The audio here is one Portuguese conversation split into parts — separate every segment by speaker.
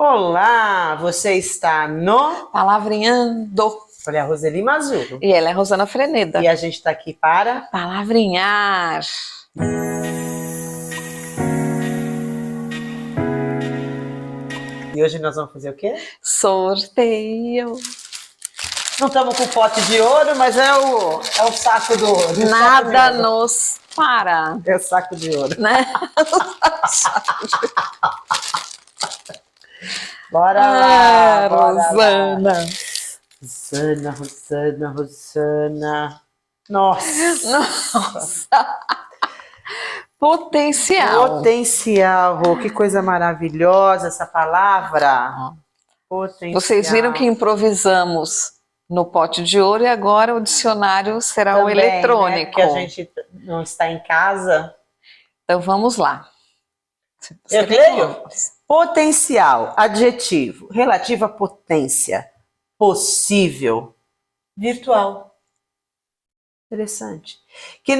Speaker 1: Olá, você está no
Speaker 2: Palavrinhando.
Speaker 1: Olha, a Roseli Mazzulo.
Speaker 2: E ela é Rosana Freneda.
Speaker 1: E a gente está aqui para
Speaker 2: Palavrinhar.
Speaker 1: E hoje nós vamos fazer o quê?
Speaker 2: Sorteio.
Speaker 1: Não estamos com o pote de ouro, mas é o saco do ouro.
Speaker 2: Nada nos para.
Speaker 1: É o saco de ouro.
Speaker 2: Né?
Speaker 1: Bora lá, bora
Speaker 2: Rosana.
Speaker 1: Lá. Rosana. Nossa.
Speaker 2: Potencial.
Speaker 1: Potencial, Rô, que coisa maravilhosa essa palavra. Potencial.
Speaker 2: Vocês viram que improvisamos no pote de ouro e agora o dicionário será
Speaker 1: também,
Speaker 2: o eletrônico.
Speaker 1: Né? Porque a gente não está em casa.
Speaker 2: Então vamos lá.
Speaker 1: Eu leio? Potencial, adjetivo, relativo à potência, possível, virtual. Interessante. Que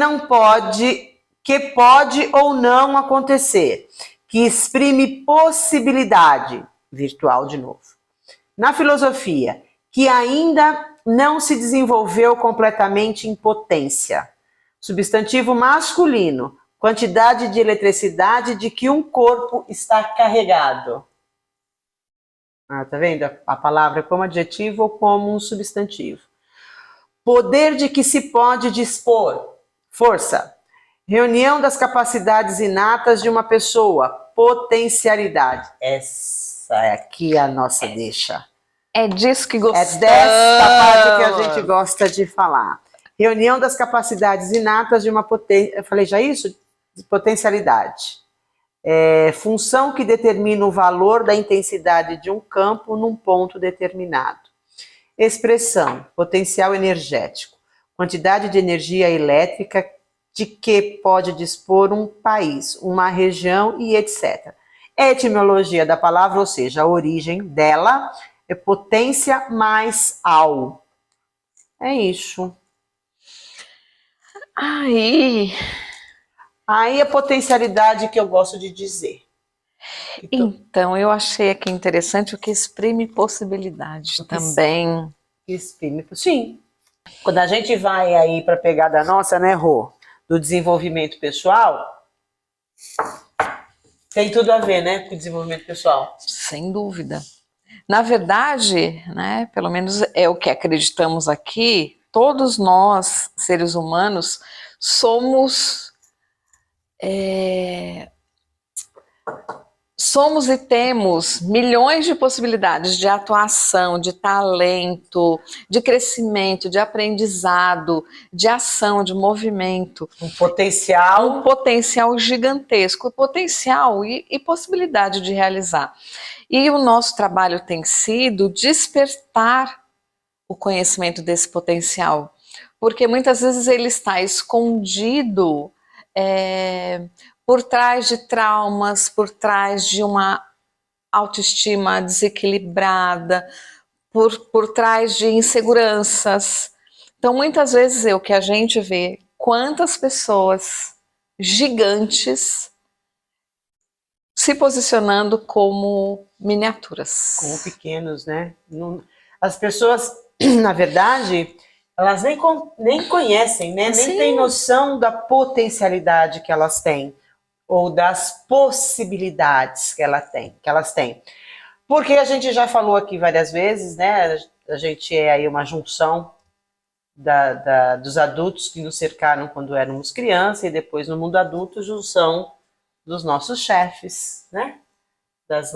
Speaker 1: pode ou não acontecer, que exprime possibilidade, virtual de novo. Na filosofia, que ainda não se desenvolveu completamente em potência. Substantivo masculino, quantidade de eletricidade de que um corpo está carregado. Tá vendo? A palavra como adjetivo ou como um substantivo. Poder de que se pode dispor. Força. Reunião das capacidades inatas de uma pessoa. Potencialidade. Essa é aqui a nossa deixa.
Speaker 2: É disso que gostamos.
Speaker 1: É dessa parte que a gente gosta de falar. Reunião das capacidades inatas de uma potência. Eu falei já isso? De potencialidade. Função que determina o valor da intensidade de um campo num ponto determinado. Expressão, potencial energético, quantidade de energia elétrica de que pode dispor um país, uma região e etc. Etimologia da palavra, ou seja, a origem dela é potência mais ao. É isso.
Speaker 2: Aí
Speaker 1: a potencialidade que eu gosto de dizer.
Speaker 2: Então, eu achei aqui interessante o que exprime possibilidade também.
Speaker 1: Exprime, sim. Quando a gente vai aí para a pegada nossa, né, Rô, do desenvolvimento pessoal, tem tudo a ver, né, com o desenvolvimento pessoal.
Speaker 2: Sem dúvida. Na verdade, né, pelo menos é o que acreditamos aqui, todos nós, seres humanos, somos e temos milhões de possibilidades de atuação, de talento, de crescimento, de aprendizado, de ação, de movimento.
Speaker 1: Um potencial
Speaker 2: gigantesco, potencial e possibilidade de realizar. E o nosso trabalho tem sido despertar o conhecimento desse potencial, porque muitas vezes ele está escondido por trás de traumas, por trás de uma autoestima desequilibrada, por trás de inseguranças. Então, muitas vezes o que a gente vê, quantas pessoas gigantes se posicionando como miniaturas.
Speaker 1: Como pequenos, né? As pessoas, na verdade, elas nem conhecem, né? Nem têm noção da potencialidade que elas têm. Ou das possibilidades que elas têm. Porque a gente já falou aqui várias vezes, né? A gente é aí uma junção dos adultos que nos cercaram quando éramos crianças e depois no mundo adulto, junção dos nossos chefes, né? Dos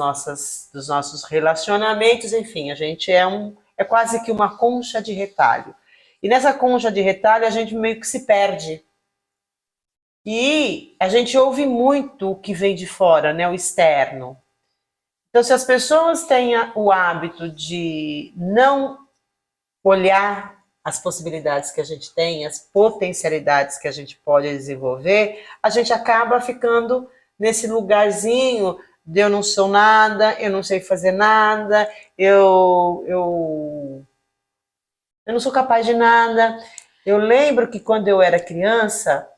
Speaker 1: nossos relacionamentos, enfim, a gente é quase que uma concha de retalho. E nessa concha de retalho a gente meio que se perde. E a gente ouve muito o que vem de fora, né, o externo. Então, se as pessoas têm o hábito de não olhar as possibilidades que a gente tem, as potencialidades que a gente pode desenvolver, a gente acaba ficando nesse lugarzinho de eu não sou nada, eu não sei fazer nada, eu não sou capaz de nada. Eu lembro que quando eu era criança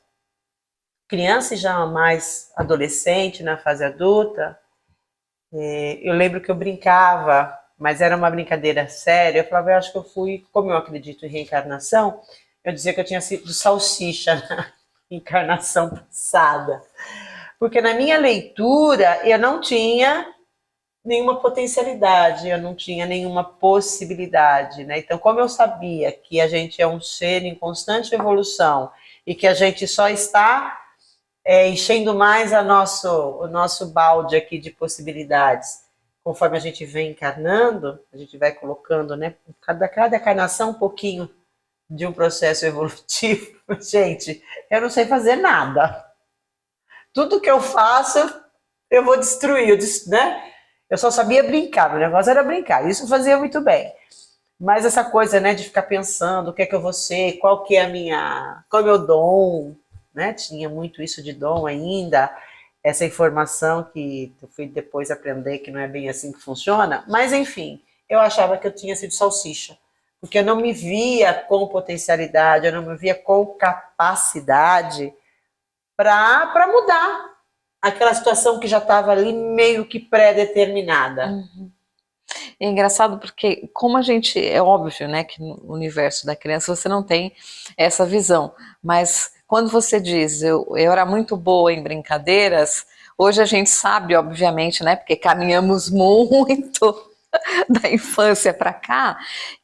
Speaker 1: e já mais adolescente, na fase adulta, Eu lembro que eu brincava, mas era uma brincadeira séria. Eu falava, eu acho que eu fui, como eu acredito em reencarnação, eu dizia que eu tinha sido salsicha na encarnação passada. Porque na minha leitura eu não tinha nenhuma potencialidade, eu não tinha nenhuma possibilidade, né? Então, como eu sabia que a gente é um ser em constante evolução e que a gente só está enchendo mais o nosso balde aqui de possibilidades, conforme a gente vem encarnando, a gente vai colocando, né? Cada encarnação um pouquinho de um processo evolutivo. Gente, eu não sei fazer nada. Tudo que eu faço, eu vou destruir, né? Eu só sabia brincar, meu negócio era brincar, isso eu fazia muito bem. Mas essa coisa, né, de ficar pensando o que é que eu vou ser, qual que é qual é o meu dom, né? Tinha muito isso de dom ainda, essa informação que eu fui depois aprender que não é bem assim que funciona, mas enfim, eu achava que eu tinha sido salsicha, porque eu não me via com potencialidade, eu não me via com capacidade para mudar aquela situação que já estava ali meio que pré-determinada.
Speaker 2: É engraçado porque, como a gente, é óbvio, né, que no universo da criança você não tem essa visão, mas quando você diz, eu era muito boa em brincadeiras, hoje a gente sabe, obviamente, né, porque caminhamos muito da infância para cá,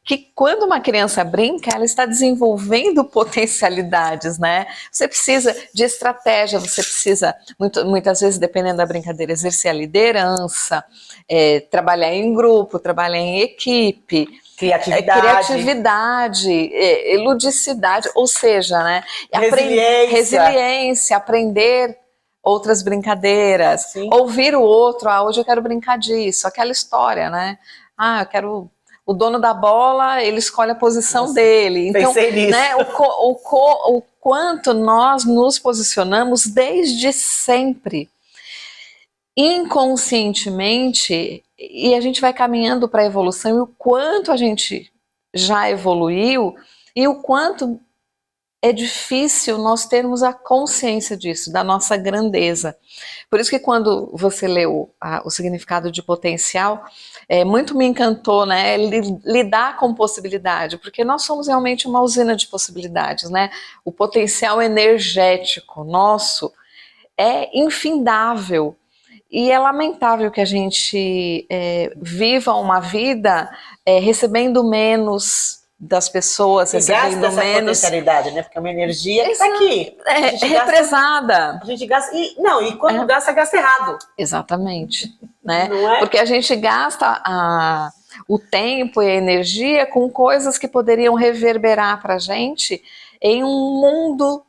Speaker 2: que quando uma criança brinca, ela está desenvolvendo potencialidades, né? Você precisa de estratégia, você precisa, muitas vezes, dependendo da brincadeira, exercer a liderança, trabalhar em grupo, trabalhar em equipe, criatividade, ludicidade, ou seja, né? Resiliência, aprender outras brincadeiras,
Speaker 1: Sim.
Speaker 2: Ouvir o outro, hoje eu quero brincar disso, aquela história, né? Eu quero o dono da bola, ele escolhe a posição dele. Então, né, o quanto nós nos posicionamos desde sempre, inconscientemente, e a gente vai caminhando para a evolução, e o quanto a gente já evoluiu, e o quanto é difícil nós termos a consciência disso, da nossa grandeza. Por isso que quando você leu o significado de potencial, muito me encantou, né, lidar com possibilidade, porque nós somos realmente uma usina de possibilidades, né? O potencial energético nosso é infindável. E é lamentável que a gente viva uma vida recebendo menos das pessoas, recebendo
Speaker 1: gasta
Speaker 2: menos.
Speaker 1: Essa potencialidade, né? Porque é uma energia que está aqui.
Speaker 2: Represada.
Speaker 1: A gente gasta. E quando gasta errado.
Speaker 2: Exatamente. Né?
Speaker 1: Não é?
Speaker 2: Porque a gente gasta o tempo e a energia com coisas que poderiam reverberar para a gente em um mundo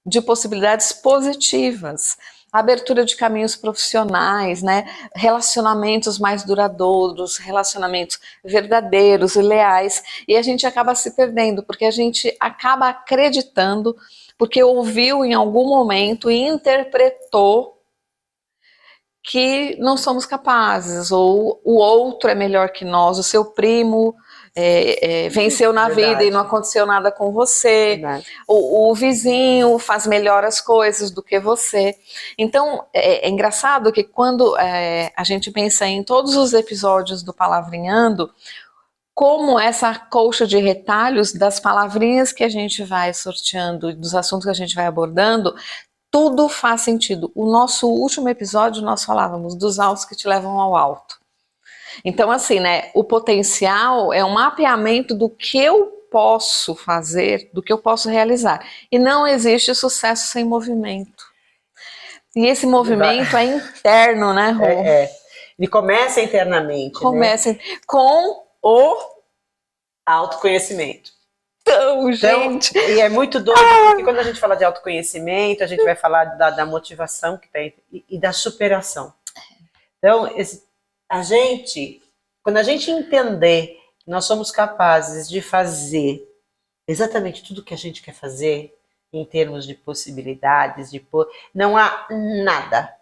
Speaker 2: de possibilidades positivas. Abertura de caminhos profissionais, né? Relacionamentos mais duradouros, relacionamentos verdadeiros e leais, e a gente acaba se perdendo, porque a gente acaba acreditando, porque ouviu em algum momento e interpretou que não somos capazes, ou o outro é melhor que nós, o seu primo venceu na vida e não aconteceu nada com você, o vizinho faz melhor as coisas do que você. Então é engraçado que quando a gente pensa em todos os episódios do Palavrinhando, como essa colcha de retalhos das palavrinhas que a gente vai sorteando, dos assuntos que a gente vai abordando, tudo faz sentido. O nosso último episódio nós falávamos dos altos que te levam ao alto. Então, assim, né, o potencial é um mapeamento do que eu posso fazer, do que eu posso realizar. E não existe sucesso sem movimento. E esse movimento é interno, né, Rô?
Speaker 1: Ele começa internamente.
Speaker 2: Começa, né? Com o
Speaker 1: autoconhecimento.
Speaker 2: Então, gente...
Speaker 1: E é muito doido, porque quando a gente fala de autoconhecimento, a gente vai falar da motivação que tem e da superação. Então, quando a gente entender que nós somos capazes de fazer exatamente tudo que a gente quer fazer, em termos de possibilidades, não há nada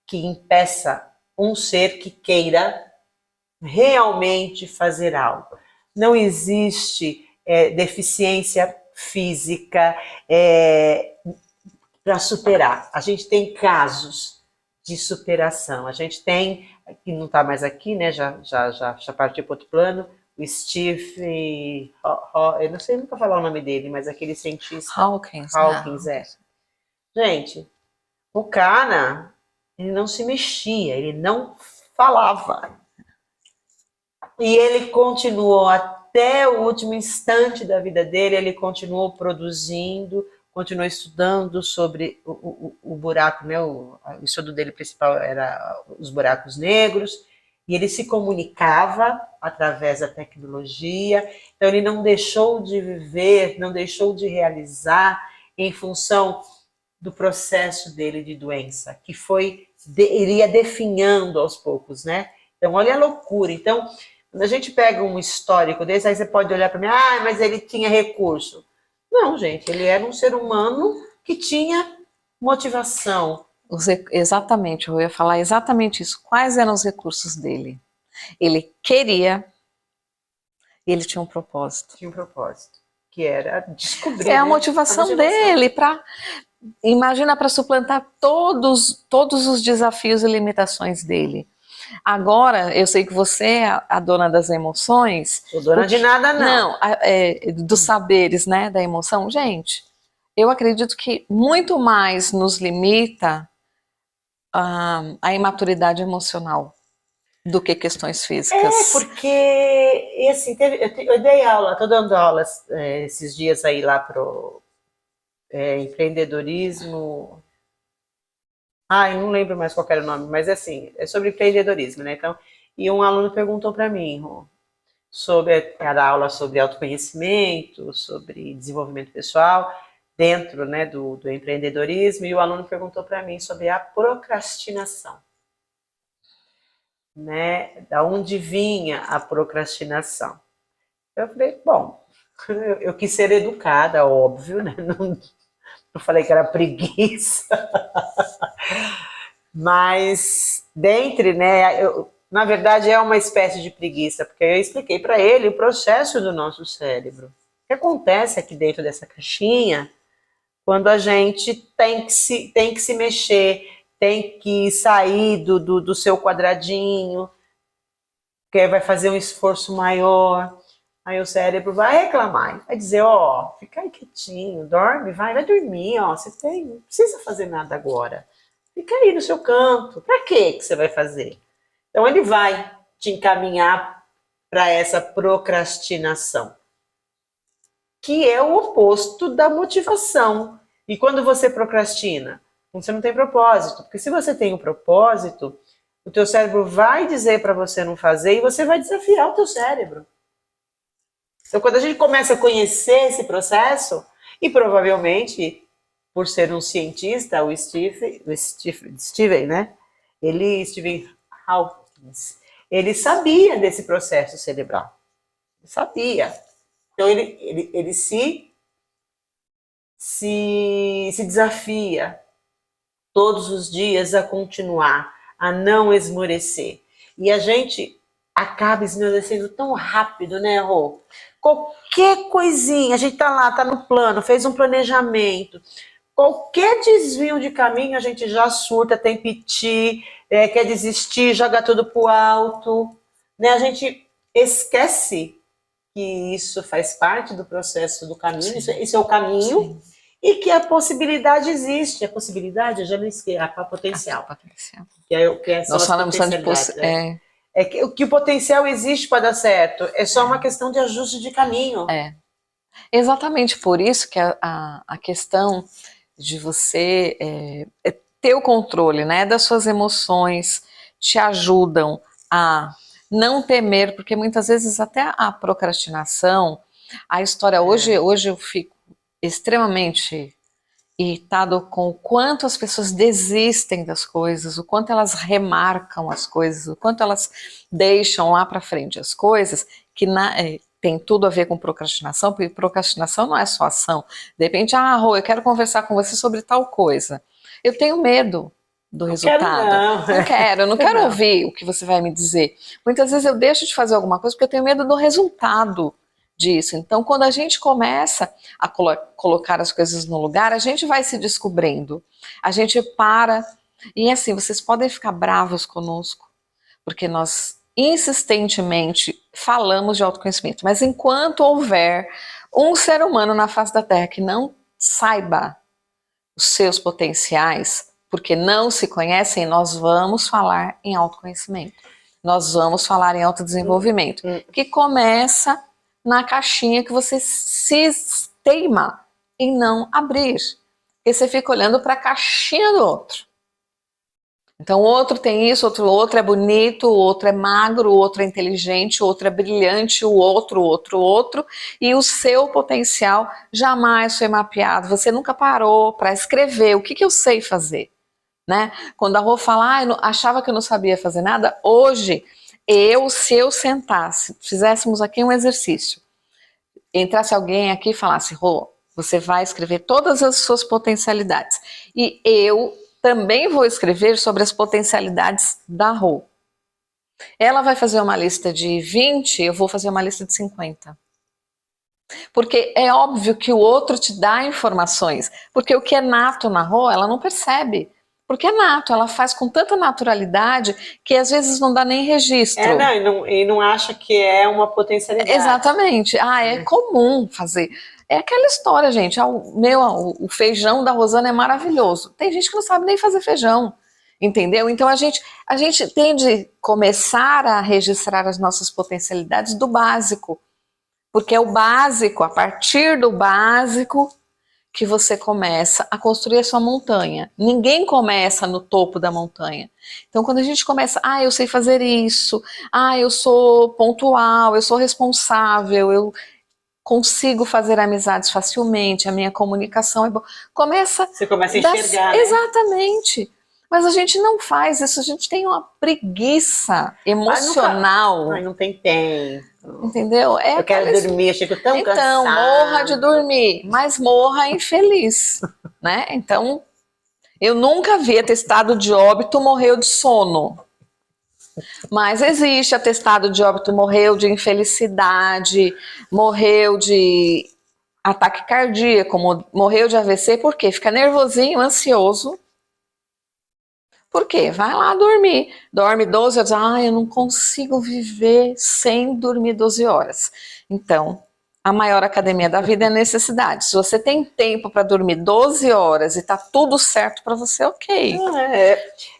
Speaker 1: que impeça um ser que queira realmente fazer algo. Não existe deficiência física para superar. A gente tem casos de superação. A gente tem, que não está mais aqui, né? Já partiu para outro plano, o Steve, eu não sei nunca falar o nome dele, mas aquele cientista
Speaker 2: Hawkins,
Speaker 1: é. Gente, o cara, ele não se mexia, ele não falava. E ele continuou até o último instante da vida dele, ele continuou produzindo, continuou estudando sobre o buraco, né? O estudo dele principal era os buracos negros, e ele se comunicava através da tecnologia, então ele não deixou de viver, não deixou de realizar em função do processo dele de doença, que foi, ele ia definhando aos poucos, né? Então, olha a loucura. Então, quando a gente pega um histórico desse, aí você pode olhar para mim, mas ele tinha recurso. Não, gente, ele era um ser humano que tinha motivação.
Speaker 2: Exatamente, eu ia falar exatamente isso. Quais eram os recursos dele? Ele queria, ele tinha um propósito.
Speaker 1: Tinha um propósito, que era descobrir.
Speaker 2: É a motivação dele para... Imagina, para suplantar todos os desafios e limitações dele. Agora, eu sei que você é a dona das emoções.
Speaker 1: Sou dona de nada, não.
Speaker 2: Não, dos saberes, né, da emoção. Gente, eu acredito que muito mais nos limita a imaturidade emocional do que questões físicas.
Speaker 1: Porque, assim, eu dei aula, estou dando aulas esses dias aí lá pro empreendedorismo. Não lembro mais qual era o nome, mas assim, é sobre empreendedorismo, né? Então, e um aluno perguntou para mim sobre a aula sobre autoconhecimento, sobre desenvolvimento pessoal, dentro, né, do empreendedorismo, e o aluno perguntou para mim sobre a procrastinação, né? Da onde vinha a procrastinação? Eu falei, bom, eu quis ser educada, óbvio, né? Não falei que era preguiça, mas dentre, né, na verdade é uma espécie de preguiça, porque eu expliquei para ele o processo do nosso cérebro. O que acontece aqui dentro dessa caixinha, quando a gente tem que se mexer, tem que sair do seu quadradinho, porque vai fazer um esforço maior. Aí o cérebro vai reclamar, vai dizer, fica aí quietinho, dorme, vai dormir, você não precisa fazer nada agora. Fica aí no seu canto, para que você vai fazer? Então ele vai te encaminhar para essa procrastinação, que é o oposto da motivação. E quando você procrastina? Você não tem propósito, porque se você tem um propósito, o teu cérebro vai dizer para você não fazer e você vai desafiar o teu cérebro. Então, quando a gente começa a conhecer esse processo, e provavelmente, por ser um cientista, o Steven, né? Stephen Hawkins, ele sabia desse processo cerebral. Ele sabia. Então, ele se desafia todos os dias a continuar, a não esmorecer. E a gente acaba esmorecendo tão rápido, né, Rô? Qualquer coisinha, a gente tá lá, tá no plano, fez um planejamento, qualquer desvio de caminho a gente já surta, tem piti, quer desistir, joga tudo pro alto, né? A gente esquece que isso faz parte do processo do caminho, isso é o caminho. Sim. E que a possibilidade existe. A possibilidade, eu já não esqueci, a potencial.
Speaker 2: Nós falamos tanto de
Speaker 1: que o potencial existe para dar certo. É só uma questão de ajuste de caminho.
Speaker 2: Exatamente por isso que a questão de você ter o controle, né, das suas emoções te ajudam a não temer, porque muitas vezes até a procrastinação, a história hoje eu fico extremamente irritado com o quanto as pessoas desistem das coisas, o quanto elas remarcam as coisas, o quanto elas deixam lá para frente as coisas, que tem tudo a ver com procrastinação, porque procrastinação não é só ação. De repente, Rô, eu quero conversar com você sobre tal coisa. Eu tenho medo do resultado. Eu não quero ouvir o que você vai me dizer. Muitas vezes eu deixo de fazer alguma coisa porque eu tenho medo do resultado disso. Então, quando a gente começa a colocar as coisas no lugar, a gente vai se descobrindo. A gente para E assim, vocês podem ficar bravos conosco, porque nós insistentemente falamos de autoconhecimento, mas enquanto houver um ser humano na face da Terra que não saiba os seus potenciais, porque não se conhecem, nós vamos falar em autoconhecimento. Nós vamos falar em autodesenvolvimento, que começa na caixinha que você se teima em não abrir. Porque você fica olhando para a caixinha do outro. Então, o outro tem isso, o outro é bonito, o outro é magro, o outro é inteligente, o outro é brilhante, o outro, e o seu potencial jamais foi mapeado. Você nunca parou para escrever o que eu sei fazer, né? Quando a Rô fala, eu achava que eu não sabia fazer nada, hoje, se eu sentasse, fizéssemos aqui um exercício, entrasse alguém aqui e falasse, Rô, você vai escrever todas as suas potencialidades, e eu também vou escrever sobre as potencialidades da Rô. Ela vai fazer uma lista de 20, eu vou fazer uma lista de 50. Porque é óbvio que o outro te dá informações, porque o que é nato na Rô, ela não percebe. Porque é nato, ela faz com tanta naturalidade que às vezes não dá nem registro.
Speaker 1: E não acha que é uma potencialidade.
Speaker 2: Exatamente. É comum fazer. É aquela história, gente. O feijão da Rosana é maravilhoso. Tem gente que não sabe nem fazer feijão, entendeu? Então a gente tem de começar a registrar as nossas potencialidades do básico. Porque é o básico, a partir do básico, que você começa a construir a sua montanha. Ninguém começa no topo da montanha. Então, quando a gente começa, eu sei fazer isso, eu sou pontual, eu sou responsável, eu consigo fazer amizades facilmente, a minha comunicação é boa.
Speaker 1: Você começa a enxergar, né?
Speaker 2: Exatamente. Mas a gente não faz isso, a gente tem uma preguiça emocional.
Speaker 1: Não tem tempo.
Speaker 2: Entendeu?
Speaker 1: Eu quero dormir, eu chego tão cansada.
Speaker 2: Então, morra de dormir, mas morra infeliz, né? Então, eu nunca vi atestado de óbito morreu de sono. Mas existe atestado de óbito morreu de infelicidade, morreu de ataque cardíaco, morreu de AVC, por quê? Fica nervosinho, ansioso. Por quê? Vai lá dormir. Dorme 12 horas. Eu não consigo viver sem dormir 12 horas. Então, a maior academia da vida é a necessidade. Se você tem tempo para dormir 12 horas e tá tudo certo para você, ok.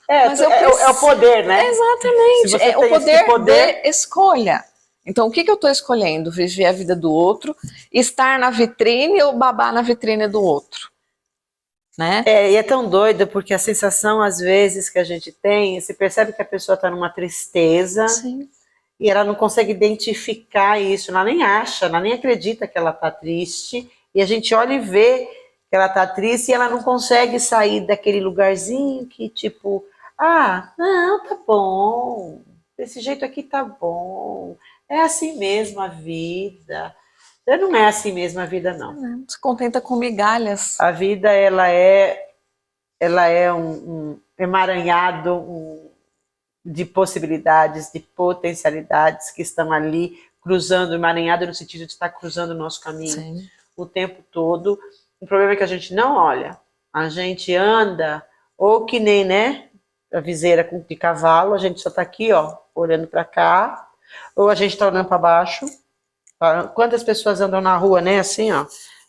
Speaker 1: Mas é o poder, né?
Speaker 2: Exatamente. É o poder de escolha. Então, o que eu estou escolhendo? Viver a vida do outro, estar na vitrine ou babar na vitrine do outro? Né?
Speaker 1: E é tão doido, porque a sensação, às vezes, que a gente tem, você percebe que a pessoa está numa tristeza.
Speaker 2: Sim.
Speaker 1: E ela não consegue identificar isso, ela nem acha, ela nem acredita que ela está triste, e a gente olha e vê que ela está triste e ela não consegue sair daquele lugarzinho que tipo, não, tá bom, desse jeito aqui tá bom, é assim mesmo a vida. Não é assim mesmo a vida, não.
Speaker 2: Não se contenta com migalhas.
Speaker 1: A vida, ela é um emaranhado, de possibilidades, de potencialidades que estão ali cruzando, emaranhado no sentido de estar cruzando o nosso caminho.
Speaker 2: Sim.
Speaker 1: O tempo todo. O problema é que a gente não olha. A gente anda, ou que nem, né, a viseira de cavalo, a gente só está aqui, ó, olhando para cá, ou a gente está olhando para baixo. Quantas pessoas andam na rua, né, assim, ó,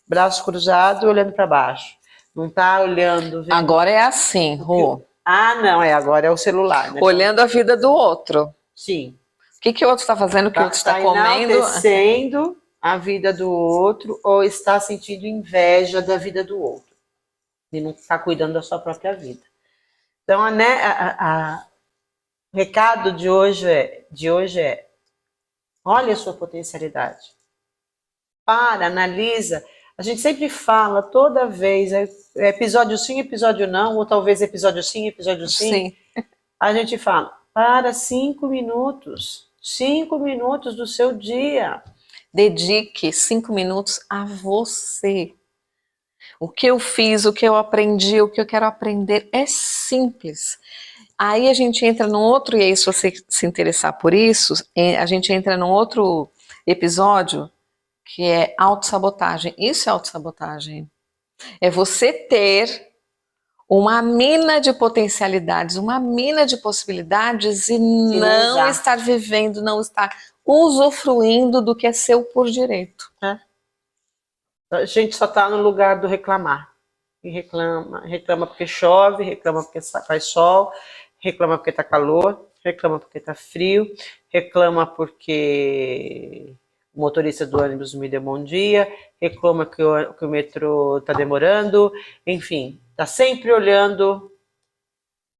Speaker 1: braço cruzado, olhando para baixo. Não está olhando. Vendo.
Speaker 2: Agora é assim, Rô.
Speaker 1: Não, agora é o celular, né?
Speaker 2: Olhando a vida do outro.
Speaker 1: Sim.
Speaker 2: O que o outro está fazendo, o que o outro está comendo.
Speaker 1: Enaltecendo a vida do outro ou está sentindo inveja da vida do outro. E não está cuidando da sua própria vida. Então, o recado de hoje é olha a sua potencialidade. Analisa. A gente sempre fala, toda vez, episódio sim, episódio não, ou talvez episódio sim, episódio sim. A gente fala, para 5 minutos. 5 minutos do seu dia.
Speaker 2: Dedique 5 minutos a você. O que eu fiz, o que eu aprendi, o que eu quero aprender é simples. Aí a gente entra num outro, e aí se você se interessar por isso, a gente entra num outro episódio que é autossabotagem. Isso é autossabotagem. É você ter uma mina de potencialidades, uma mina de possibilidades e não
Speaker 1: usar.
Speaker 2: estar vivendo, não estar usufruindo do que é seu por direito.
Speaker 1: A gente só está no lugar do reclamar. E reclama porque chove, reclama porque faz sol, reclama porque está calor, reclama porque está frio, reclama porque o motorista do ônibus me deu bom dia, reclama que o metrô está demorando, enfim, está sempre olhando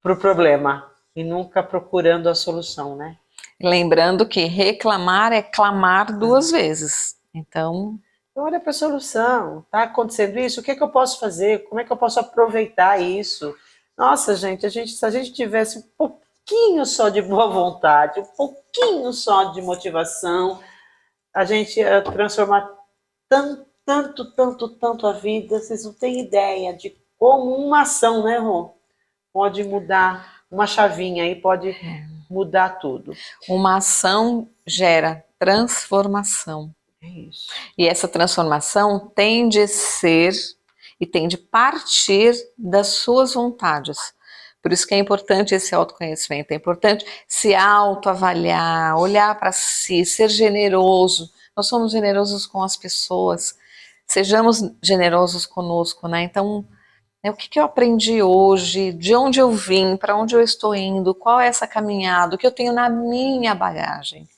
Speaker 1: para o problema e nunca procurando a solução, né?
Speaker 2: Lembrando que reclamar é clamar duas vezes. Então,
Speaker 1: olha para a solução. Está acontecendo isso? O que é que eu posso fazer? Como é que eu posso aproveitar isso? Nossa, gente, se a gente tivesse um pouquinho só de boa vontade, um pouquinho só de motivação, a gente ia transformar tanto a vida. Vocês não têm ideia de como uma ação, né, Rô? Pode mudar uma chavinha aí, pode mudar tudo.
Speaker 2: Uma ação gera transformação.
Speaker 1: É isso.
Speaker 2: E essa transformação tem de ser e tem de partir das suas vontades. Por isso que é importante esse autoconhecimento, é importante se autoavaliar, olhar para si, ser generoso. Nós somos generosos com as pessoas, sejamos generosos conosco, né? Então, o que eu aprendi hoje, de onde eu vim, para onde eu estou indo, qual é essa caminhada, o que eu tenho na minha bagagem,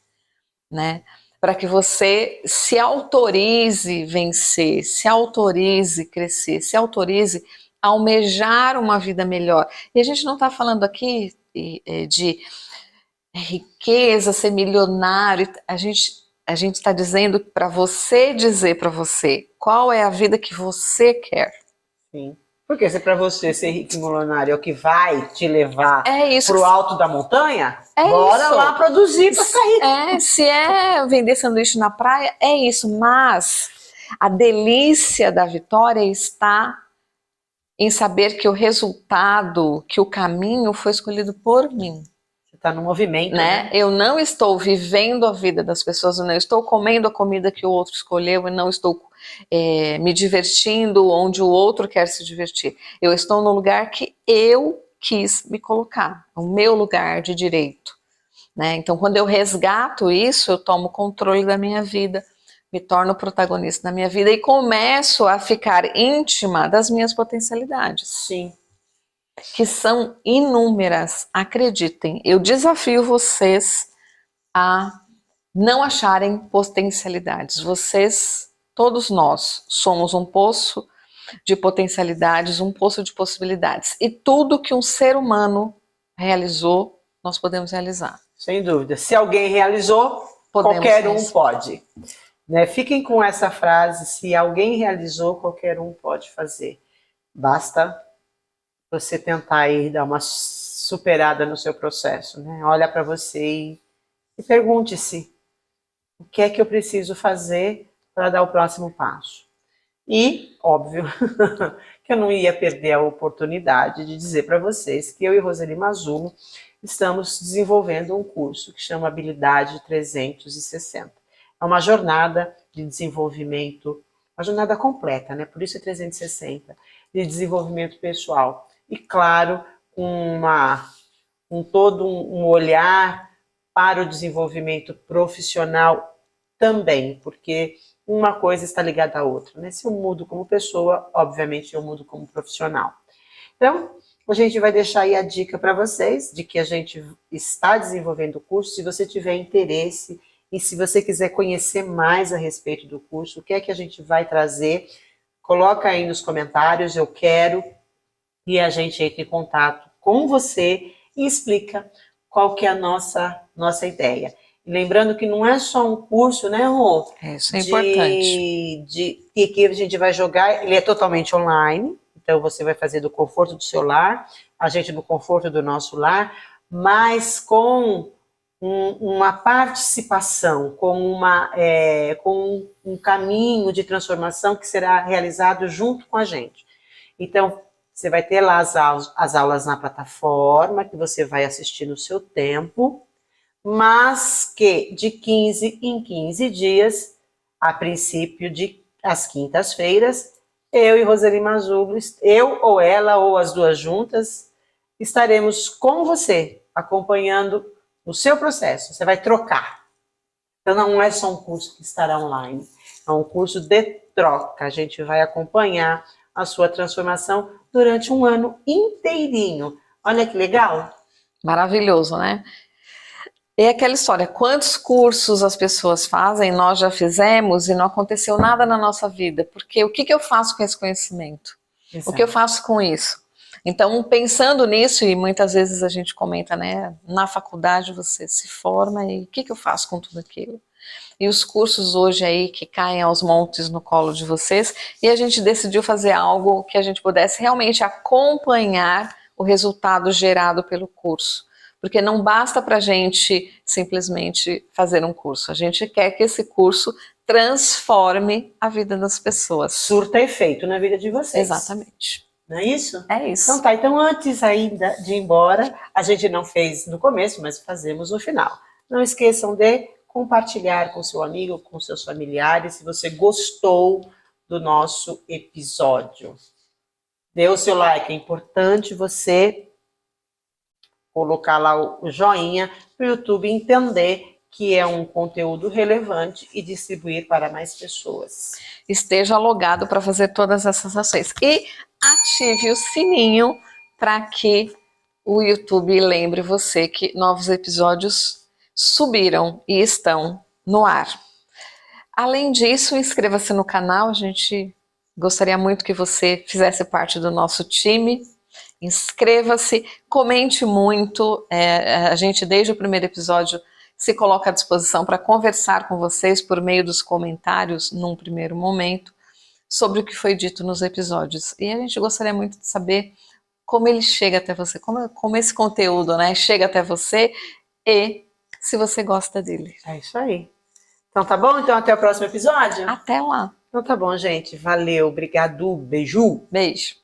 Speaker 2: né? Para que você se autorize vencer, se autorize crescer, se autorize almejar uma vida melhor. E a gente não está falando aqui de riqueza, ser milionário, a gente está dizendo para você dizer para você qual é a vida que você quer.
Speaker 1: Sim. Porque se para você ser rico e milionário é o que vai te levar
Speaker 2: para
Speaker 1: o alto da montanha,
Speaker 2: bora
Speaker 1: lá produzir para sair.
Speaker 2: Se é vender sanduíche na praia, é isso. Mas a delícia da vitória está em saber que o resultado, que o caminho foi escolhido por mim.
Speaker 1: Você está no movimento, né?
Speaker 2: Eu não estou vivendo a vida das pessoas, eu não estou comendo a comida que o outro escolheu, eu não estou me divertindo onde o outro quer se divertir. Eu estou no lugar que eu quis me colocar, o meu lugar de direito. Né? Então, quando eu resgato isso, eu tomo controle da minha vida, me torno protagonista da minha vida e começo a ficar íntima das minhas potencialidades.
Speaker 1: Sim.
Speaker 2: Que são inúmeras, acreditem. Eu desafio vocês a não acharem potencialidades. Vocês, todos nós, somos um poço de potencialidades, um poço de possibilidades. E tudo que um ser humano realizou, nós podemos realizar.
Speaker 1: Sem dúvida. Se alguém realizou, qualquer um pode. Né? Fiquem com essa frase: se alguém realizou, qualquer um pode fazer. Basta você tentar ir dar uma superada no seu processo. Né? Olha para você e pergunte-se: o que é que eu preciso fazer para dar o próximo passo? E, óbvio, que eu não ia perder a oportunidade de dizer para vocês que eu e Roseli Mazzulo estamos desenvolvendo um curso que chama Habilidade 360. É uma jornada de desenvolvimento, uma jornada completa, né? Por isso é 360, de desenvolvimento pessoal. E, claro, todo um olhar para o desenvolvimento profissional também, porque uma coisa está ligada à outra, né? Se eu mudo como pessoa, obviamente eu mudo como profissional. Então, a gente vai deixar aí a dica para vocês de que a gente está desenvolvendo o curso. Se você tiver interesse e se você quiser conhecer mais a respeito do curso, o que é que a gente vai trazer, coloca aí nos comentários, eu quero, e a gente entra em contato com você e explica qual que é a nossa ideia. Lembrando que não é só um curso, né, Rô?
Speaker 2: Isso é importante.
Speaker 1: Que a gente vai jogar, ele é totalmente online, então você vai fazer do conforto do seu lar, a gente no conforto do nosso lar, mas com uma participação, com um caminho de transformação que será realizado junto com a gente. Então, você vai ter lá as aulas na plataforma, que você vai assistir no seu tempo, mas que de 15 em 15 dias, a princípio às quintas-feiras, eu e Roseli Mazzulo, eu ou ela ou as duas juntas, estaremos com você, acompanhando o seu processo. Você vai trocar. Então não é só um curso que estará online, é um curso de troca. A gente vai acompanhar a sua transformação durante um ano inteirinho. Olha que legal.
Speaker 2: Maravilhoso, né? É aquela história, quantos cursos as pessoas fazem, nós já fizemos e não aconteceu nada na nossa vida, porque o que eu faço com esse conhecimento?
Speaker 1: Exato.
Speaker 2: O que eu faço com isso? Então, pensando nisso, e muitas vezes a gente comenta, né, na faculdade você se forma e o que eu faço com tudo aquilo? E os cursos hoje aí que caem aos montes no colo de vocês, e a gente decidiu fazer algo que a gente pudesse realmente acompanhar o resultado gerado pelo curso. Porque não basta para a gente simplesmente fazer um curso, a gente quer que esse curso transforme a vida das pessoas.
Speaker 1: Surta efeito na vida de vocês.
Speaker 2: Exatamente.
Speaker 1: Não é isso?
Speaker 2: É isso.
Speaker 1: Então tá, então antes ainda de ir embora, a gente não fez no começo, mas fazemos no final. Não esqueçam de compartilhar com seu amigo, com seus familiares, se você gostou do nosso episódio. Dê o seu like, é importante você colocar lá o joinha para o YouTube entender que é um conteúdo relevante e distribuir para mais pessoas.
Speaker 2: Esteja logado para fazer todas essas ações. E ative o sininho para que o YouTube lembre você que novos episódios subiram e estão no ar. Além disso, inscreva-se no canal, a gente gostaria muito que você fizesse parte do nosso time. Inscreva-se, comente muito, a gente desde o primeiro episódio se coloca à disposição para conversar com vocês por meio dos comentários num primeiro momento sobre o que foi dito nos episódios. E a gente gostaria muito de saber como ele chega até você, como esse conteúdo, né, chega até você e se você gosta dele.
Speaker 1: É isso aí. Então tá bom? Então até o próximo episódio?
Speaker 2: Até lá.
Speaker 1: Então tá bom, gente. Valeu, obrigado, beijo.
Speaker 2: Beijo.